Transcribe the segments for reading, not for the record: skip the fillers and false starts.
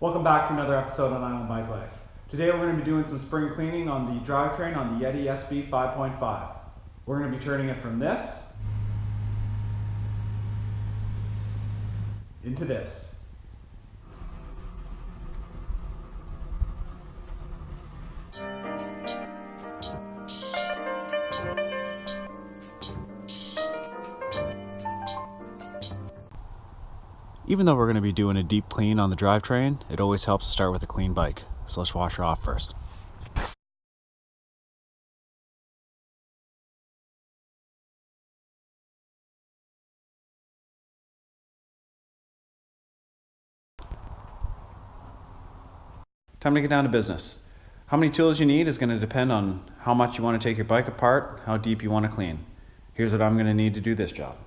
Welcome back to another episode on Island Bike Life. Today we're going to be doing some spring cleaning on the drivetrain on the Yeti SB 5.5. We're going to be turning it from this into this. Even though we're going to be doing a deep clean on the drivetrain, it always helps to start with a clean bike. So let's wash her off first. Time to get down to business. How many tools you need is going to depend on how much you want to take your bike apart, how deep you want to clean. Here's what I'm going to need to do this job.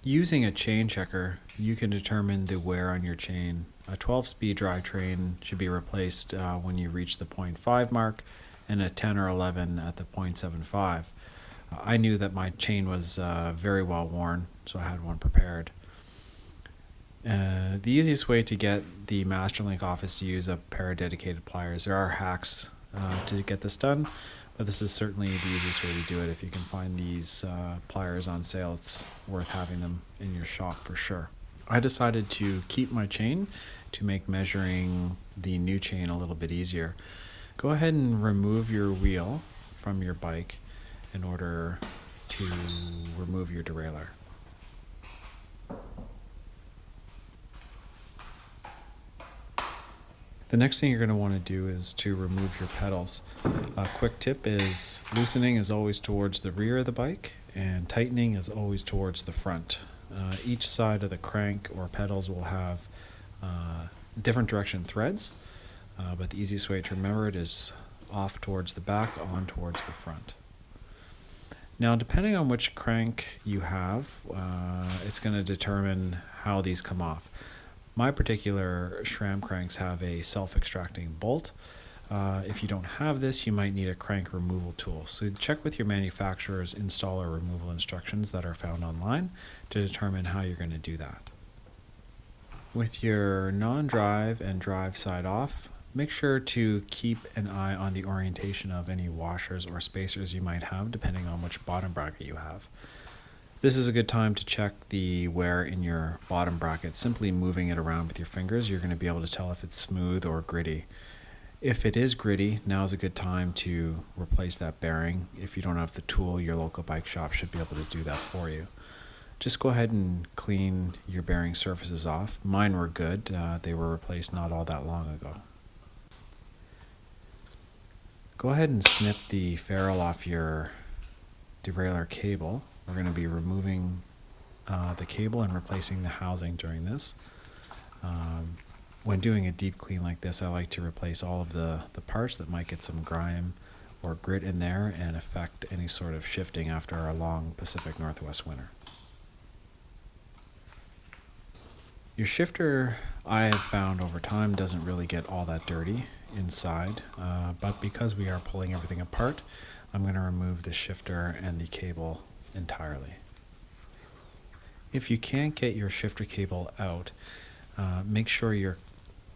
Using a chain checker, you can determine the wear on your chain. A 12-speed drivetrain should be replaced when you reach the 0.5 mark, and a 10 or 11 at the 0.75. I knew that my chain was very well worn, so I had one prepared. The easiest way to get the Masterlink off is to use a pair of dedicated pliers. There are hacks to get this done, but this is certainly the easiest way to do it. If you can find these pliers on sale, it's worth having them in your shop for sure. I decided to keep my chain to make measuring the new chain a little bit easier. Go ahead and remove your wheel from your bike in order to remove your derailleur. The next thing you're going to want to do is to remove your pedals. A quick tip is loosening is always towards the rear of the bike and tightening is always towards the front. Each side of the crank or pedals will have different direction threads, but the easiest way to remember it is off towards the back, on towards the front. Now, depending on which crank you have, it's going to determine how these come off. My particular SRAM cranks have a self-extracting bolt. If you don't have this, you might need a crank removal tool. So check with your manufacturer's installer removal instructions that are found online to determine how you're going to do that. With your non-drive and drive side off, make sure to keep an eye on the orientation of any washers or spacers you might have depending on which bottom bracket you have. This is a good time to check the wear in your bottom bracket. Simply moving it around with your fingers, you're going to be able to tell if it's smooth or gritty. If it is gritty, now is a good time to replace that bearing. If you don't have the tool, your local bike shop should be able to do that for you. Just go ahead and clean your bearing surfaces off. Mine were good. They were replaced not all that long ago. Go ahead and snip the ferrule off your derailleur cable. We're going to be removing the cable and replacing the housing during this. When doing a deep clean like this, I like to replace all of the parts that might get some grime or grit in there and affect any sort of shifting after a long Pacific Northwest winter. Your shifter, I have found over time, doesn't really get all that dirty inside, but because we are pulling everything apart, I'm going to remove the shifter and the cable entirely. If you can't get your shifter cable out, make sure you're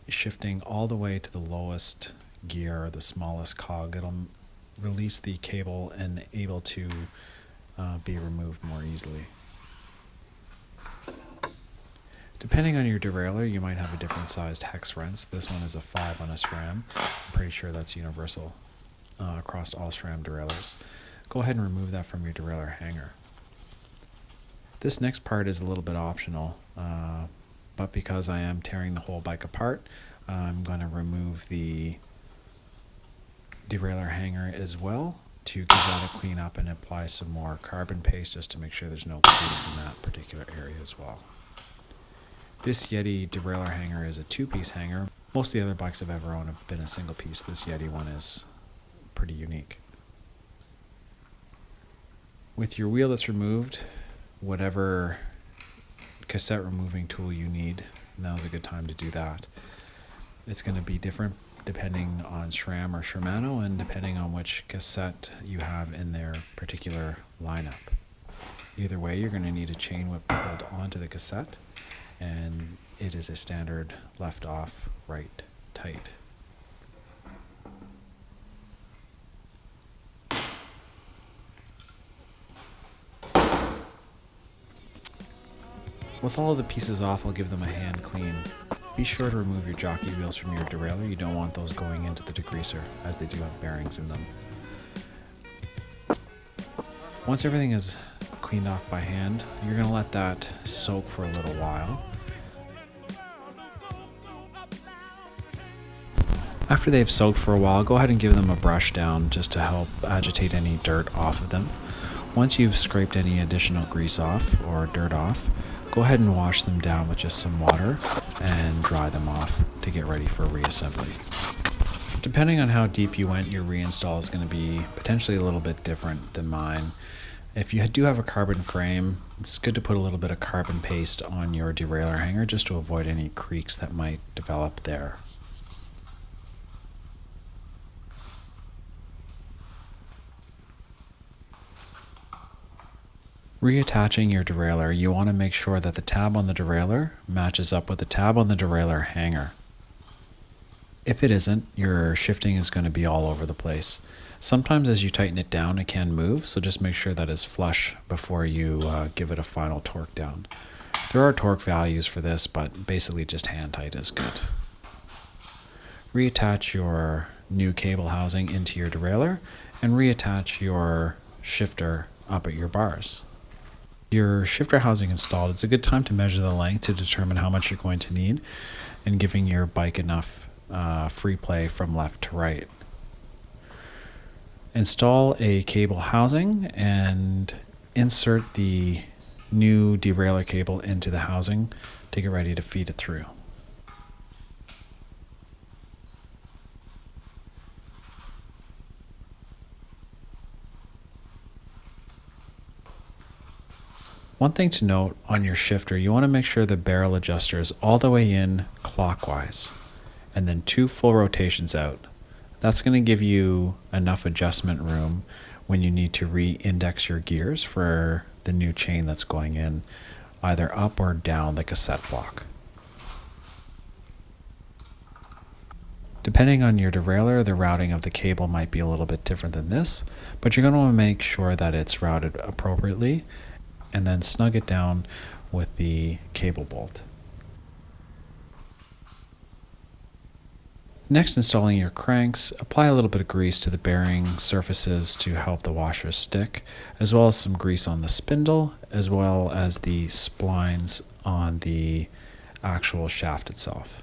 shifting all the way to the lowest gear or the smallest cog. It'll release the cable and able to be removed more easily. Depending on your derailleur, you might have a different sized hex wrench. This one is a 5 on a SRAM. I'm pretty sure that's universal across all SRAM derailleurs. Go ahead and remove that from your derailleur hanger. This next part is a little bit optional. but because I am tearing the whole bike apart, I'm going to remove the derailleur hanger as well to give that a clean up and apply some more carbon paste just to make sure there's no crease in that particular area as well. This Yeti derailleur hanger is a 2-piece hanger. Most of the other bikes I've ever owned have been a single piece. This Yeti one is pretty unique. With your wheel that's removed, whatever cassette removing tool you need, now's a good time to do that. It's going to be different depending on SRAM or Shimano and depending on which cassette you have in their particular lineup. Either way, you're going to need a chain whip pulled onto the cassette, and it is a standard left off, right tight. With all of the pieces off, I'll give them a hand clean. Be sure to remove your jockey wheels from your derailleur. You don't want those going into the degreaser, as they do have bearings in them. Once everything is cleaned off by hand, you're going to let that soak for a little while. After they've soaked for a while, go ahead and give them a brush down just to help agitate any dirt off of them. Once you've scraped any additional grease off or dirt off, go ahead and wash them down with just some water and dry them off to get ready for reassembly. Depending on how deep you went, your reinstall is going to be potentially a little bit different than mine. If you do have a carbon frame, it's good to put a little bit of carbon paste on your derailleur hanger just to avoid any creaks that might develop there. Reattaching your derailleur, you want to make sure that the tab on the derailleur matches up with the tab on the derailleur hanger. If it isn't, your shifting is going to be all over the place. Sometimes as you tighten it down, it can move, so just make sure that it's flush before you give it a final torque down. There are torque values for this, but basically just hand tight is good. Reattach your new cable housing into your derailleur and reattach your shifter up at your bars. Your shifter housing installed, it's a good time to measure the length to determine how much you're going to need and giving your bike enough free play from left to right. Install a cable housing and insert the new derailleur cable into the housing to get ready to feed it through. One thing to note on your shifter, you want to make sure the barrel adjuster is all the way in clockwise and then 2 full rotations out. That's going to give you enough adjustment room when you need to re-index your gears for the new chain that's going in, either up or down the cassette block. Depending on your derailleur, the routing of the cable might be a little bit different than this, but you're going to want to make sure that it's routed appropriately and then snug it down with the cable bolt. Next, installing your cranks, apply a little bit of grease to the bearing surfaces to help the washers stick, as well as some grease on the spindle, as well as the splines on the actual shaft itself.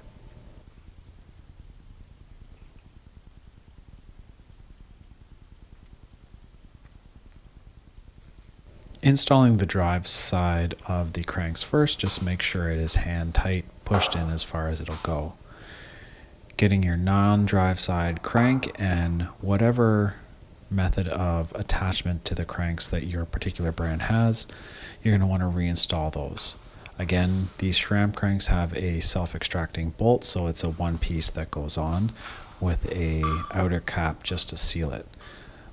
Installing the drive side of the cranks first, just make sure it is hand tight, pushed in as far as it'll go. Getting your non-drive side crank and whatever method of attachment to the cranks that your particular brand has, you're going to want to reinstall those. Again, these SRAM cranks have a self-extracting bolt, so it's a one piece that goes on with a outer cap just to seal it.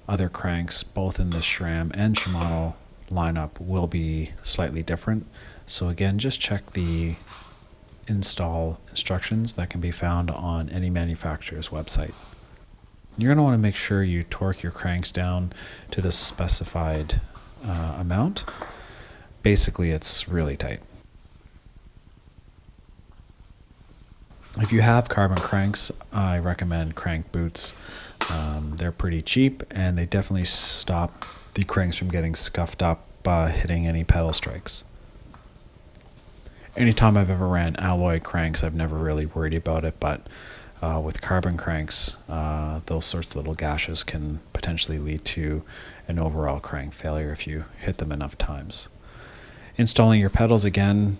Other cranks, both in the SRAM and Shimano lineup, will be slightly different. So again, just check the install instructions that can be found on any manufacturer's website. You're going to want to make sure you torque your cranks down to the specified amount. Basically, it's really tight. If you have carbon cranks, I recommend crank boots. They're pretty cheap and they definitely stop the cranks from getting scuffed up hitting any pedal strikes. Anytime I've ever ran alloy cranks, I've never really worried about it, but with carbon cranks, those sorts of little gashes can potentially lead to an overall crank failure if you hit them enough times. Installing your pedals, again,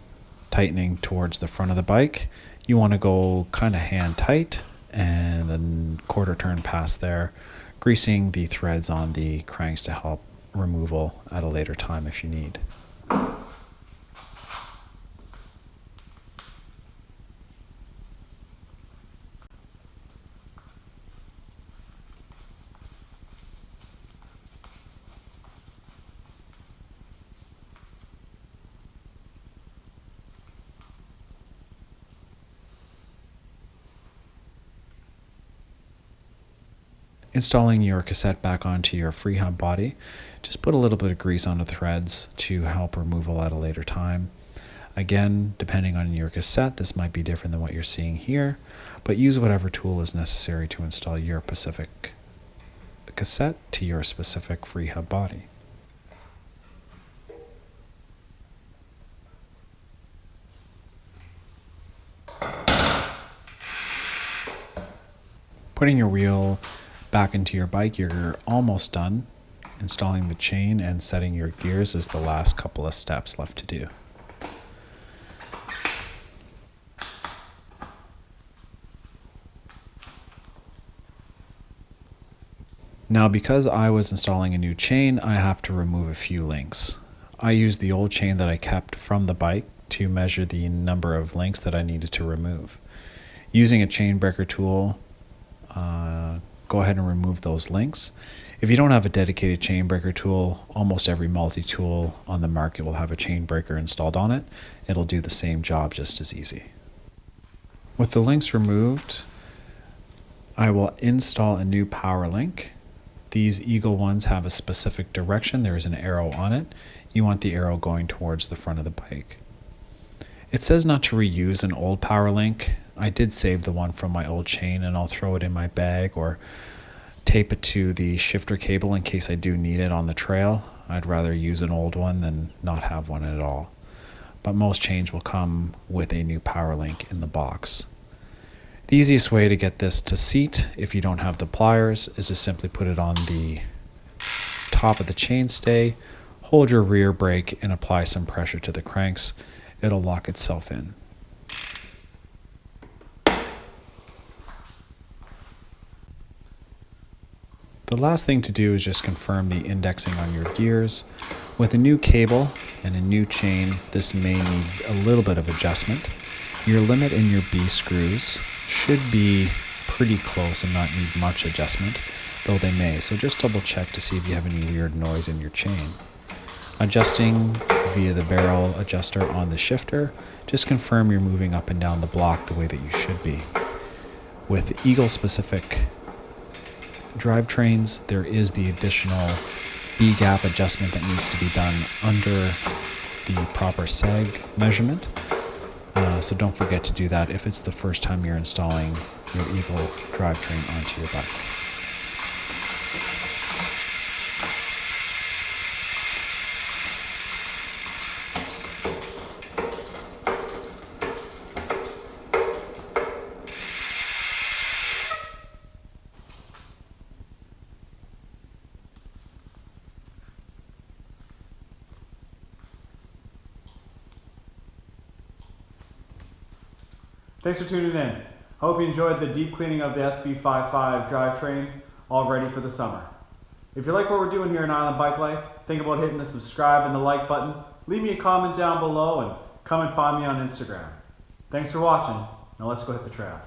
tightening towards the front of the bike. You want to go kind of hand tight and a quarter turn past there, greasing the threads on the cranks to help removal at a later time if you need. Installing your cassette back onto your free hub body, just put a little bit of grease on the threads to help removal at a later time. Again, depending on your cassette, this might be different than what you're seeing here, but use whatever tool is necessary to install your specific cassette to your specific free hub body. Putting your wheel back into your bike, you're almost done. Installing the chain and setting your gears is the last couple of steps left to do. Now, because I was installing a new chain, I have to remove a few links. I used the old chain that I kept from the bike to measure the number of links that I needed to remove. Using a chain breaker tool, go ahead and remove those links. If you don't have a dedicated chain breaker tool, almost every multi-tool on the market will have a chain breaker installed on it. It'll do the same job just as easy. With the links removed, I will install a new power link. These Eagle ones have a specific direction. There is an arrow on it. You want the arrow going towards the front of the bike. It says not to reuse an old power link. I did save the one from my old chain, and I'll throw it in my bag or tape it to the shifter cable in case I do need it on the trail. I'd rather use an old one than not have one at all. But most chains will come with a new power link in the box. The easiest way to get this to seat, if you don't have the pliers, is to simply put it on the top of the chainstay, hold your rear brake, and apply some pressure to the cranks. It'll lock itself in. The last thing to do is just confirm the indexing on your gears. With a new cable and a new chain, this may need a little bit of adjustment. Your limit and your B screws should be pretty close and not need much adjustment, though they may. So just double check to see if you have any weird noise in your chain. Adjusting via the barrel adjuster on the shifter, just confirm you're moving up and down the block the way that you should be. With Eagle specific drivetrains, there is the additional B-gap adjustment that needs to be done under the proper sag measurement. So don't forget to do that if it's the first time you're installing your Eagle drivetrain onto your bike. Thanks for tuning in. Hope you enjoyed the deep cleaning of the SB55 drivetrain, all ready for the summer. If you like what we're doing here in Island Bike Life, think about hitting the subscribe and the like button. Leave me a comment down below and come and find me on Instagram. Thanks for watching. Now let's go hit the trails.